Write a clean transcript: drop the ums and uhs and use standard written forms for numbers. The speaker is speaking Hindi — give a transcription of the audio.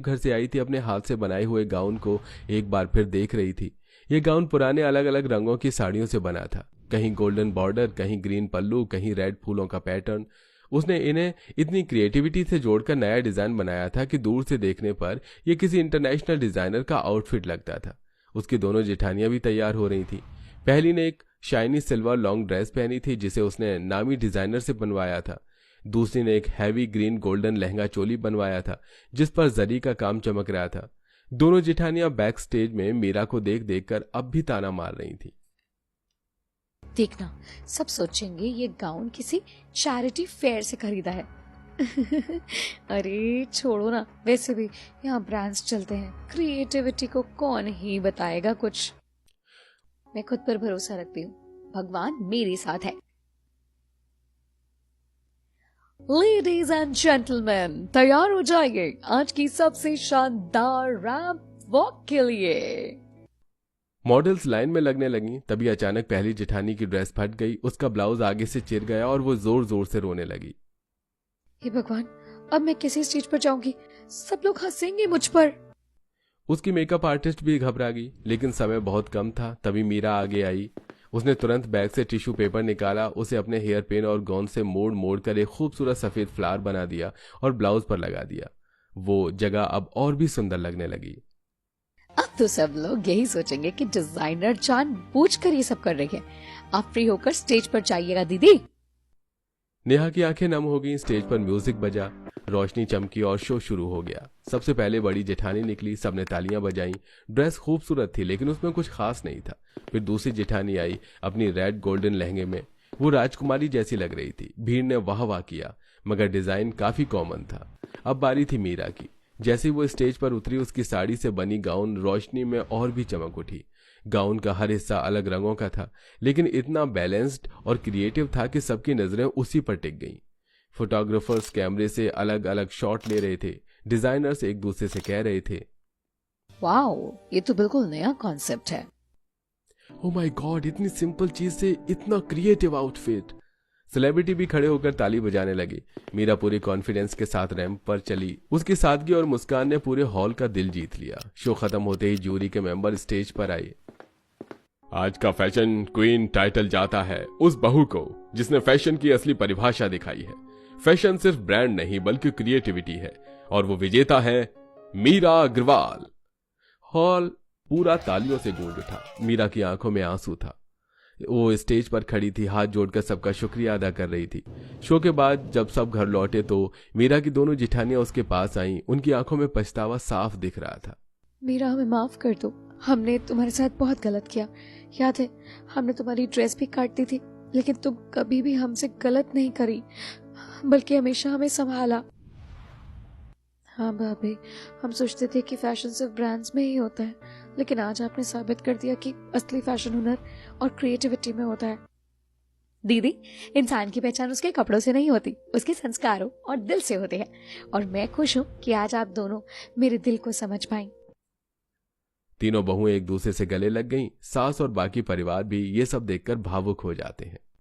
घर से आई थी, अपने हाथ से बनाए हुए गाउन को एक बार फिर देख रही थी। ये गाउन पुराने अलग अलग रंगों की साड़ियों से बना था, कहीं गोल्डन बॉर्डर, कहीं ग्रीन पल्लू, कहीं रेड फूलों का पैटर्न। उसने इन्हें इतनी क्रिएटिविटी से जोड़कर नया डिजाइन बनाया था कि दूर से देखने पर यह किसी इंटरनेशनल डिजाइनर का आउटफिट लगता था। उसकी दोनों जेठानियां भी तैयार हो रही थी। पहली ने एक शाइनी सिल्वर लॉन्ग ड्रेस पहनी थी जिसे उसने नामी डिजाइनर से बनवाया था। दूसरी ने एक heavy green golden lehenga choli बनवाया था जिस पर जरी का काम चमक रहा था। दोनों जेठानियां बैक स्टेज में मीरा को देख देख कर अब भी ताना मार रही थी। देखना, सब सोचेंगे ये गाउन किसी चैरिटी फेयर से खरीदा है। अरे छोड़ो ना, वैसे भी यहाँ ब्रांड्स चलते हैं, क्रिएटिविटी को कौन ही बताएगा कुछ। मैं खुद पर भरोसा रखती हूँ, भगवान मेरे साथ है। लेडीज एंड जेंटलमैन, तैयार हो जाइए आज की सबसे शानदार रैंप वॉक के लिए। मॉडल्स लाइन में लगने लगी। तभी अचानक पहली जेठानी की ड्रेस फट गई, उसका ब्लाउज आगे से चिर गया और वो जोर जोर से रोने लगी। हे भगवान, अब मैं किसी स्टेज पर जाऊंगी, सब लोग हंसेंगे मुझ पर। उसकी मेकअप आर्टिस्ट भी घबरा गई, लेकिन समय बहुत कम था। तभी मीरा आगे आई। उसने तुरंत बैग से टिश्यू पेपर निकाला, उसे अपने हेयर पिन और गोंद से मोड़ मोड़ कर एक खूबसूरत सफेद फ्लावर बना दिया और ब्लाउज पर लगा दिया। वो जगह अब और भी सुंदर लगने लगी। अब तो सब लोग यही सोचेंगे कि डिजाइनर जानबूझकर ये सब कर रही है। आप फ्री होकर स्टेज पर जाइएगा दीदी। नेहा की आंखें नम हो गईं। स्टेज पर म्यूजिक बजा, रोशनी चमकी और शो शुरू हो गया। सबसे पहले बड़ी जेठानी निकली, सबने तालियां बजाईं। ड्रेस खूबसूरत थी लेकिन उसमें कुछ खास नहीं था। फिर दूसरी जेठानी आई अपनी रेड गोल्डन लहंगे में। वो राजकुमारी जैसी लग रही थी। भीड़ ने वाह वाह किया, मगर डिजाइन काफी कॉमन था। अब बारी थी मीरा की। जैसे ही वो स्टेज पर उतरी, उसकी साड़ी से बनी गाउन रोशनी में और भी चमक उठी। गाउन का हर हिस्सा अलग रंगों का था, लेकिन इतना बैलेंस्ड और क्रिएटिव था कि सबकी नजरें उसी पर टिक गईं। फोटोग्राफर्स कैमरे से अलग अलग शॉट ले रहे थे। डिजाइनर्स एक दूसरे से कह रहे थे, वाओ, ये तो बिल्कुल नया कॉन्सेप्ट है। ओ माय गॉड, इतनी सिंपल चीज से इतना क्रिएटिव आउटफिट। सेलिब्रिटी भी खड़े होकर ताली बजाने लगे। मीरा पूरे कॉन्फिडेंस के साथ रैंप पर चली। उसकी सादगी और मुस्कान ने पूरे हॉल का दिल जीत लिया। शो खत्म होते ही जूरी के मेंबर स्टेज पर आए। आज का फैशन क्वीन टाइटल जाता है उस बहू को जिसने फैशन की असली परिभाषा दिखाई है। फैशन सिर्फ ब्रांड नहीं बल्कि क्रिएटिविटी है, और वो विजेता है मीरा अग्रवाल। हॉल पूरा तालियों से गूंज उठा। मीरा की आंखों में आंसू था। वो स्टेज पर खड़ी थी, हाथ जोड़कर सबका शुक्रिया अदा कर रही थी। शो के बाद जब सब घर लौटे तो मीरा की दोनों जिठानियां उसके पास आईं। उनकी आंखों में पछतावा साफ दिख रहा था। मीरा, हमें माफ कर दो, हमने तुम्हारे साथ बहुत गलत किया। याद है, हमने तुम्हारी ड्रेस भी काट दी थी, लेकिन तुम कभी भी हमसे गलत नहीं करी, बल्कि हमेशा हमें संभाला। हाँ भाभी, हम सोचते थे कि फैशन सिर्फ ब्रांड्स में ही होता है, लेकिन आज आपने साबित कर दिया कि असली फैशन हुनर और क्रिएटिविटी में होता है। दीदी, इंसान की पहचान उसके कपड़ों से नहीं होती, उसके संस्कारों और दिल से होते हैं। और मैं खुश हूँ कि आज आप दोनों मेरे दिल को समझ पाई। तीनों बहुएं एक दूसरे से गले लग गईं। सास और बाकी परिवार भी ये सब देखकर भावुक हो जाते हैं।